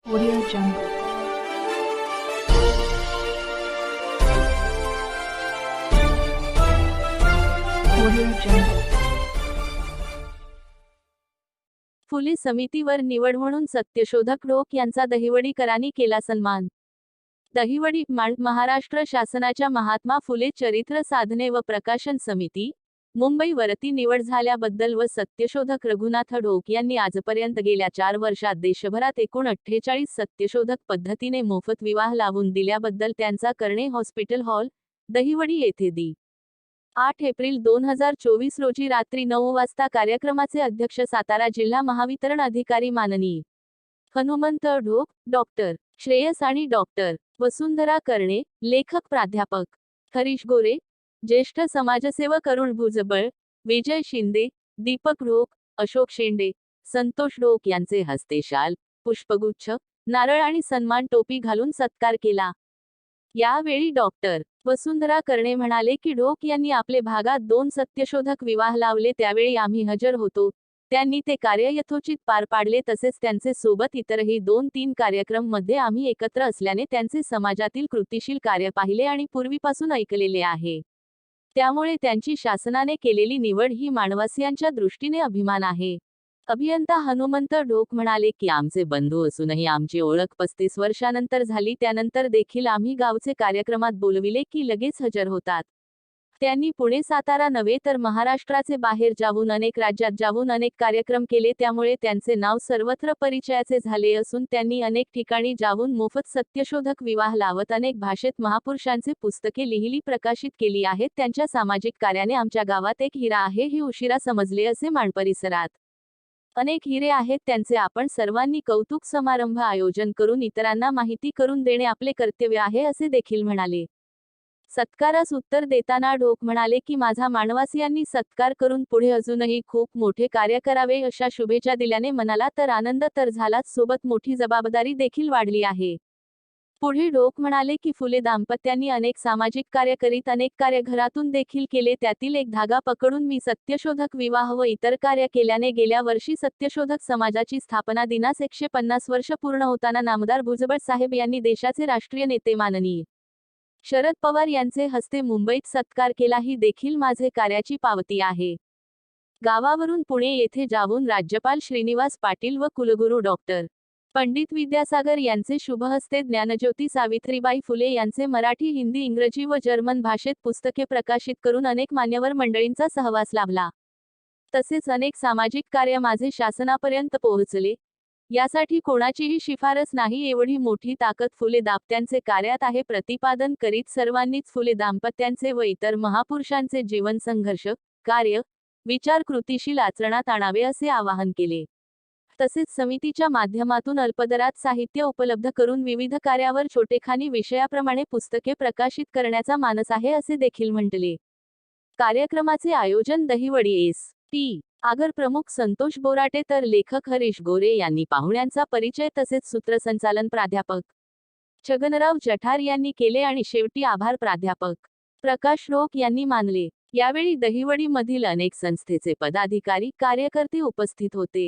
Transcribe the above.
Audio Jungle. Audio Jungle. फुले समितीवर निवड म्हणून सत्यशोधक ढोक यांचा दहिवडीकरांनी केला सन्मान. दहिवडी महाराष्ट्र शासनाच्या महात्मा फुले चरित्र साधने व प्रकाशन समिती मुंबई वरती निवड झाल्याबद्दल व सत्यशोधक रघुनाथ ढोक यांनी आजपर्यंत गेल्या 4 वर्षात देशभरात एकूण 48 सत्यशोधक पद्धतीने मोफत विवाह लावून दिल्याबद्दल त्यांचा करणे हॉस्पिटल हॉल, दहिवडी येथे दि. 8 एप्रिल 2024 रोजी रात्री 9 वाजता कार्यक्रमाचे अध्यक्ष सातारा जिल्हा महावितरण अधिकारी माननीय हनुमंत ढोक, डॉक्टर श्रेयस आणि डॉक्टर वसुंधरा करणे, लेखक प्राध्यापक हरीश गोरे, ज्येष्ठ समाजसेवक अरुण भुजबळ, विजय शिंदे, दीपक ढोक, अशोक शेंडे, संतोष ढोक यांचे हस्ते शाल, पुष्पगुच्छ, नारळ आणि सन्मान टोपी घालून सत्कार केला. यावेळी डॉक्टर वसुंधरा करणे म्हणाले की ढोक यांनी आपले भागात 2 सत्यशोधक विवाह लावले, त्यावेळी आम्ही हजर होतो. त्यांनी ते कार्य यथोचित पार पाडले. तसेच त्यांचे सोबत इतरही 2-3 कार्यक्रम मध्ये आम्ही एकत्र असल्याने त्यांचे समाजातील कृतिशील कार्य पाहिले आणि पूर्वीपासून ऐकलेले आहे. त्यामुळे त्यांची शासनाने केलेली निवड ही माणवासियांच्या दृष्टीने अभिमान आहे. अभियंता हनुमंत ढोक म्हणाले की आमचे बंधू असूनही आमची ओळख 35 वर्षानंतर झाली. त्यानंतर देखील आम्ही गावचे कार्यक्रमात बोलविले की लगेच हजर होतात. त्यांनी पुणे सातारा नव्हे तर महाराष्ट्राचे बाहेर जाऊन अनेक राज्यात जाऊन अनेक कार्यक्रम केले. त्यामुळे त्यांचे नाव सर्वत्र परिचयाचे झाले असून त्यांनी अनेक ठिकाणी जाऊन मोफत सत्यशोधक विवाह लावत अनेक भाषेत महापुरुषांचे पुस्तके लिहिली प्रकाशित केली आहेत. त्यांच्या सामाजिक कार्याने आमच्या गावात एक हिरा आहे हे उशिरा समजले असे माणपरिसरात अनेक हिरे आहेत. त्यांचे आपण सर्वांनी कौतुक समारंभ आयोजन करून इतरांना माहिती करून देणे आपले कर्तव्य आहे असे देखील म्हणाले. सत्कारास उत्तर देताना ढोक म्हणाले की माझा माणवासियांनी सत्कार करून पुढे अजूनही खूप मोठे कार्य करावे अशा शुभेच्छा दिल्याने मनाला तर आनंद तर झालाच, सोबत मोठी जबाबदारी देखील वाढली आहे. पुढे ढोक म्हणाले की फुले दाम्पत्यांनी अनेक सामाजिक कार्य करीत अनेक कार्य घरातून देखील केले. त्यातील एक धागा पकडून मी सत्यशोधक विवाह व इतर कार्य केल्याने गेल्या वर्षी सत्यशोधक समाजाची स्थापना दिनास 150 वर्ष पूर्ण होताना नामदार भुजबळ साहेब यांनी देशाचे राष्ट्रीय नेते माननीय शरद पवार यांचे हस्ते मुंबईत सत्कार केला. ही देखील माझे कार्याची पावती आहे. गावावरून पुणे येथे जाऊन राज्यपाल श्रीनिवास पाटील व कुलगुरू डॉक्टर पंडित विद्यासागर यांचे शुभहस्ते ज्ञानज्योती सावित्रीबाई फुले यांचे मराठी, हिंदी, इंग्रजी व जर्मन भाषेत पुस्तके प्रकाशित करून अनेक मान्यवर मंडळींचा सहवास लाभला. तसेच अनेक सामाजिक कार्य माझे शासनापर्यंत पोहोचले. यासाठी कोणाचीही शिफारस नाही, एवढी मोठी ताकद फुले दाम्पत्यांचे कार्यात आहे प्रतिपादन करीत सर्वांनीच फुले दाम्पत्यांचे व इतर महापुरुषांचे जीवन संघर्ष, कार्य, विचार कृतिशील आचरणात आणावे असे आवाहन केले. तसेच समितीच्या माध्यमातून अल्पदरात साहित्य उपलब्ध करून विविध कार्यावर छोटेखानी विषयाप्रमाणे पुस्तके प्रकाशित करण्याचा मानस आहे असे देखील म्हटले. कार्यक्रमाचे आयोजन दहिवडी एस.टी. आगर प्रमुख संतोष बोराटे तर लेखक हरीश गोरे यांनी पाहुण्यांचा परिचय तसेच सूत्रसंचालन प्राध्यापक छगनराव जठार यांनी केले आणि शेवटी आभार प्राध्यापक प्रकाश ढोक यांनी मानले. यावेळी दहिवडी मधील अनेक संस्थेचे पदाधिकारी, कार्यकर्ते उपस्थित होते.